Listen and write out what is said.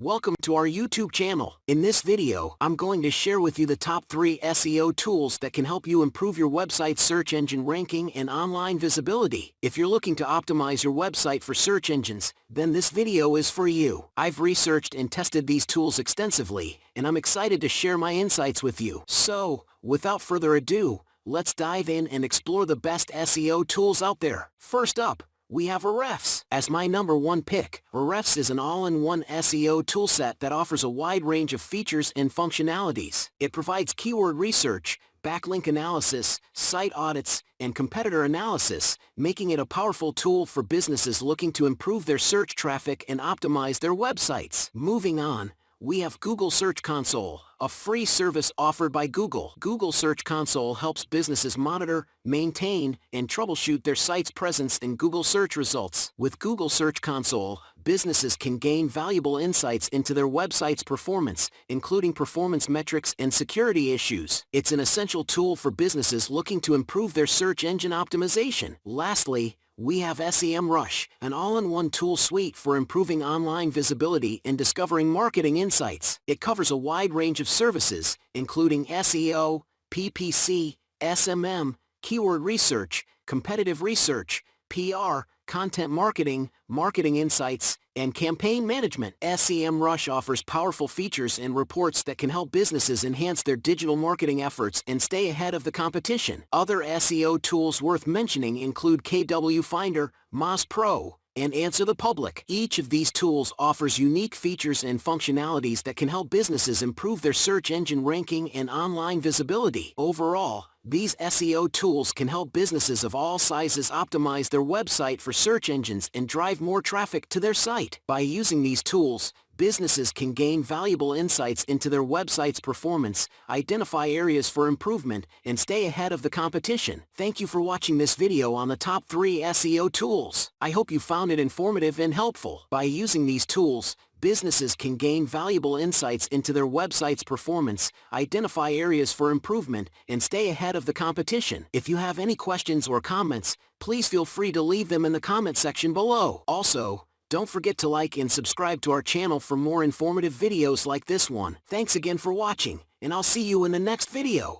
Welcome to our YouTube channel. In this video, I'm going to share with you the top 3 SEO tools that can help you improve your website's search engine ranking and online visibility. If you're looking to optimize your website for search engines, then this video is for you. I've researched and tested these tools extensively, and I'm excited to share my insights with you. So, without further ado, let's dive in and explore the best SEO tools out there. First up, we have Ahrefs. As my number one pick, Ahrefs is an all-in-one SEO toolset that offers a wide range of features and functionalities. It provides keyword research, backlink analysis, site audits, and competitor analysis, making it a powerful tool for businesses looking to improve their search traffic and optimize their websites. Moving on, we have Google Search Console, a free service offered by Google. Google Search Console helps businesses monitor, maintain, and troubleshoot their site's presence in Google search results. With Google Search Console, businesses can gain valuable insights into their website's performance, including performance metrics and security issues. It's an essential tool for businesses looking to improve their search engine optimization. Lastly, we have SEMRush, an all-in-one tool suite for improving online visibility and discovering marketing insights. It covers a wide range of services, including SEO, PPC, SMM, keyword research, competitive research, PR, content marketing, marketing insights, and campaign management. SEMrush offers powerful features and reports that can help businesses enhance their digital marketing efforts and stay ahead of the competition. Other SEO tools worth mentioning include KW Finder, Moz Pro, and Answer the Public. Each of these tools offers unique features and functionalities that can help businesses improve their search engine ranking and online visibility. Overall, these SEO tools can help businesses of all sizes optimize their website for search engines and drive more traffic to their site. By using these tools, businesses can gain valuable insights into their website's performance, identify areas for improvement, and stay ahead of the competition. Thank you for watching this video on the top 3 SEO tools. I hope you found it informative and helpful. By using these tools, businesses can gain valuable insights into their website's performance, identify areas for improvement, and stay ahead of the competition. If you have any questions or comments, please feel free to leave them in the comment section below. Also, don't forget to like and subscribe to our channel for more informative videos like this one. Thanks again for watching, and I'll see you in the next video.